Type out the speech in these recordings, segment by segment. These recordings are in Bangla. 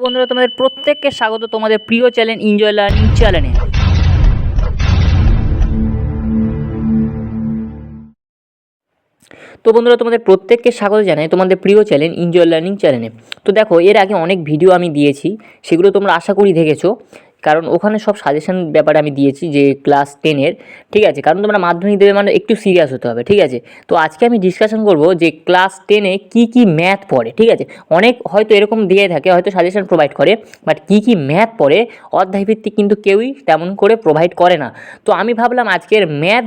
বন্ধুরা তোমাদের প্রত্যেককে স্বাগত তোমাদের প্রিয় চ্যানেল এনজয় লার্নিং চ্যানেলে। তো বন্ধুরা তোমাদের প্রত্যেককে স্বাগত জানাই তোমাদের প্রিয় চ্যানেল এনজয় লার্নিং চ্যানেলে। তো দেখো, এর আগে অনেক ভিডিও আমি দিয়েছি, সেগুলো তোমরা আশা করি দেখেছো, কারণ ওখানে সব সাজেশন ব্যাপারে আমি দিয়েছি যে ক্লাস 10-এর, ঠিক আছে। কারণ তোমরা মাধ্যমিক দেবে মানে একটু সিরিয়াস হতে হবে, ঠিক আছে। তো আজকে আমি ডিসকাশন করব যে ক্লাস 10-এ কী কী ম্যাথ পড়ে, ঠিক আছে। অনেক হয়তো এরকম দিয়ে থাকে, হয়তো সাজেশন প্রোভাইড করে, বাট কী কী ম্যাথ পড়ে অধ্যায়ভিত্তিক কিন্তু কেউই তেমন করে প্রোভাইড করে না। তো আমি ভাবলাম আজকের ম্যাথ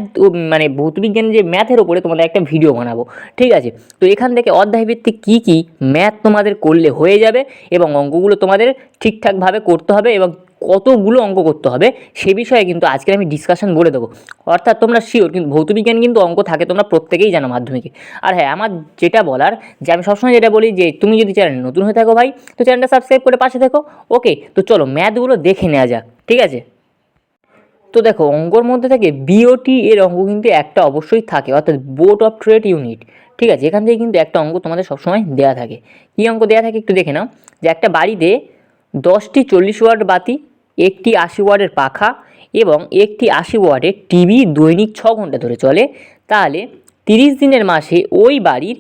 মানে ভৌতবিজ্ঞানের যে ম্যাথের ওপরে তোমাদের একটা ভিডিও বানাবো, ঠিক আছে। তো এখান থেকে অধ্যায়ভিত্তিক কী কী ম্যাথ তোমাদের করলে হয়ে যাবে এবং অঙ্কগুলো তোমাদের ঠিকঠাকভাবে করতে হবে এবং কতগুলো অঙ্ক করতে হবে সে বিষয়ে কিন্তু আজকে আমি ডিসকাশন বলে দেবো। অর্থাৎ তোমরা শিওর, কিন্তু ভৌতবিজ্ঞান কিন্তু অঙ্ক থাকে, তোমরা প্রত্যেকেই জানো মাধ্যমিকে। আর হ্যাঁ, আমার যেটা বলার, যে আমি সবসময় যেটা বলি, যে তুমি যদি চ্যানেল নতুন হয়ে থাকো ভাই, তো চ্যানেলটা সাবস্ক্রাইব করে পাশে থেকো। ওকে, তো চলো ম্যাথগুলো দেখে নেওয়া যাক, ঠিক আছে। তো দেখো, অঙ্কর মধ্যে থেকে বিওটি এর অঙ্ক কিন্তু একটা অবশ্যই থাকে, অর্থাৎ বোর্ড অফ ট্রেড ইউনিট, ঠিক আছে। এখান থেকে কিন্তু একটা অঙ্ক তোমাদের সবসময় দেওয়া থাকে। কী অঙ্ক দেওয়া থাকে একটু দেখে নাও, যে একটা বাড়িতে 10টি 40 ওয়াট বাতি, একটি 80 ওয়াটের পাখা এবং একটি 80 ওয়াটের টিভি দৈনিক 6 ঘন্টা ধরে চলে, তাহলে 30 দিনের মাসে ওই বাড়ির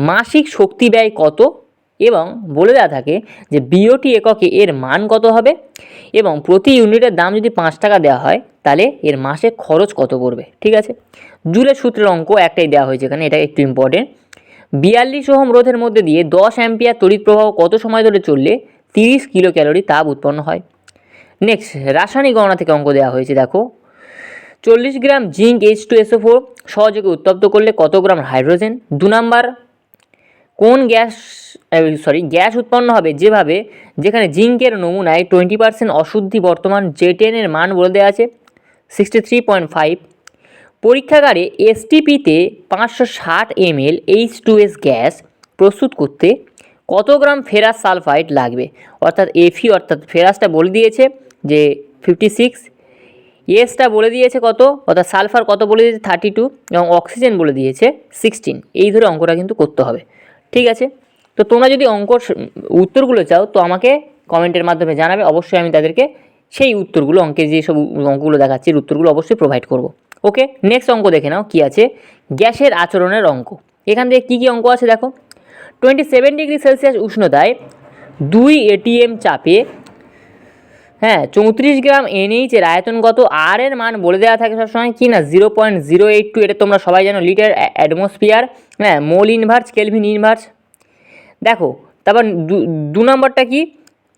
মাসিক শক্তি ব্যয় কত, এবং বলে দেওয়া থাকে যে বিওটি এককে এর মান কত হবে, এবং প্রতি ইউনিটের দাম যদি 5 টাকা দেওয়া হয় তাহলে এর মাসে খরচ কত পড়বে, ঠিক আছে। জুলের সূত্রের অঙ্ক একটাই দেওয়া হয়েছে এখানে, এটা একটু ইম্পর্টেন্ট। 42 ওহম রোধের মধ্যে দিয়ে 10 অ্যাম্পিয়ার তড়িৎ প্রবাহ কত সময় ধরে চললে 30 কিলো ক্যালোরি তাপ উৎপন্ন হয়। নেক্সট, রাসায়নিক গণনা থেকে অঙ্ক দেওয়া হয়েছে, দেখো। 40 গ্রাম জিঙ্ক H2SO4 সহযোগে উত্তপ্ত করলে কত গ্রাম হাইড্রোজেন। 2 নাম্বার, কোন গ্যাস উৎপন্ন হবে যেখানে জিঙ্কের নমুনায় 20% অশুদ্ধি বর্তমান J10 এর মান বলে দেওয়া আছে 63.5। পরীক্ষাগারে STP-তে 560 ml H2S গ্যাস প্রস্তুত করতে কত গ্রাম ফেরাস সালফাইড লাগবে। অর্থাৎ Fe, অর্থাৎ ফেরাসটা বলে দিয়েছে যে 56, এসটা বলে দিয়েছে কত, অর্থাৎ সালফার কত বলে দিয়েছে 32, এবং অক্সিজেন বলে দিয়েছে 16। এই ধরে অঙ্কটা কিন্তু করতে হবে, ঠিক আছে। তো তোমরা যদি অঙ্কর উত্তরগুলো চাও তো আমাকে কমেন্টের মাধ্যমে জানাবে, অবশ্যই আমি তাদেরকে সেই উত্তরগুলো, অঙ্কের যে সব অঙ্কগুলো দেখাচ্ছি এর উত্তরগুলো অবশ্যই প্রোভাইড করব। ওকে, নেক্সট অঙ্ক দেখে নাও কী আছে। গ্যাসের আচরণের অঙ্ক। এখান থেকে কী কী অঙ্ক আছে দেখো। 27 ডিগ্রি সেলসিয়াস উষ্ণতায় 2 ATM চাপে 34 গ্রাম NH এর আয়তন কত। আর এর মান বলে দেওয়া থাকে সবসময় কি না 0.082, এটা তোমরা সবাই জানো, litre atmosphere, mole inverse, kelvin inverse. দেখো, তারপর 2 নম্বরটা কি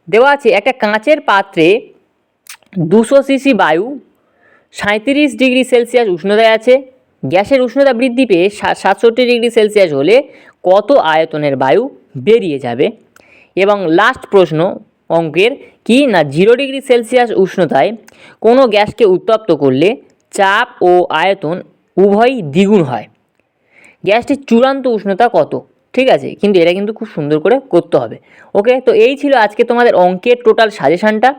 দেওয়া আছে, একটা কাঁচের পাত্রে 200 সিসি বায়ু 37 ডিগ্রি সেলসিয়াস উষ্ণতায় আছে। গ্যাসের উষ্ণতা বৃদ্ধি পেয়ে 67 ডিগ্রি সেলসিয়াস হলে কত আয়তনের বায়ু বেরিয়ে যাবে। এবং লাস্ট প্রশ্ন অঙ্কের কি না 0 ডিগ্রি সেলসিয়াস উষ্ণতায় কোনো গ্যাসকে উত্তপ্ত করলে চাপ ও আয়তন উভয়ই দ্বিগুণ হয়। গ্যাসটির চূড়ান্ত উষ্ণতা কত, ঠিক আছে। কিন্তু এটা কিন্তু খুব সুন্দর করে করতে হবে। ওকে, তো এই ছিল আজকে তোমাদের অঙ্কের টোটাল সাজেশানটা।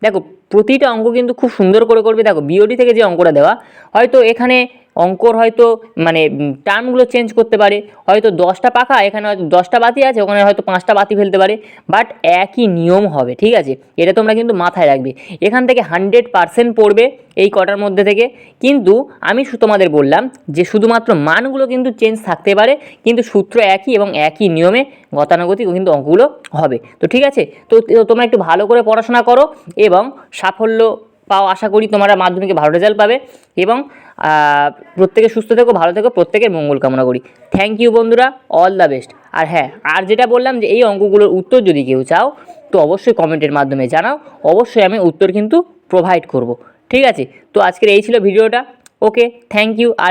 দেখো, প্রতিটা অঙ্ক কিন্তু খুব সুন্দর করে করবে। দেখো, বিওডি থেকে যে অঙ্কটা দেওয়া, হয়তো এখানে অঙ্কর হয়তো মানে টার্মগুলো চেঞ্জ করতে পারে, হয়তো 10টা পাখা, এখানে হয়তো 10টা বাতি আছে, ওখানে হয়তো 5টা বাতি ফেলতে পারে, বাট একই নিয়ম হবে, ঠিক আছে। এটা তোমরা কিন্তু মাথায় রাখবে। এখান থেকে 100% পড়বে এই কটার মধ্যে থেকে, কিন্তু আমি তোমাদের বললাম যে শুধুমাত্র মানগুলো কিন্তু চেঞ্জ থাকতে পারে, কিন্তু সূত্র একই এবং একই নিয়মে গতানুগতিক কিন্তু অঙ্কগুলো হবে। তো ঠিক আছে, তো তোমরা একটু ভালো করে পড়াশোনা করো এবং সাফল্য পাও, আশা করি তোমরা মাধ্যমিকে ভালো রেজাল্ট পাবে, এবং প্রত্যেকে সুস্থ থেকো, ভালো থেকো, প্রত্যেকের মঙ্গল কামনা করি। থ্যাংক ইউ বন্ধুরা, অল দ্য বেস্ট। আর হ্যাঁ, আর যেটা বললাম যে এই অঙ্কগুলোর উত্তর যদি কেউ চাও তো অবশ্যই কমেন্টের মাধ্যমে জানাও, অবশ্যই আমি উত্তর কিন্তু প্রোভাইড করব, ঠিক আছে। তো আজকের এই ছিল ভিডিওটা। ওকে, থ্যাংক ইউ। আর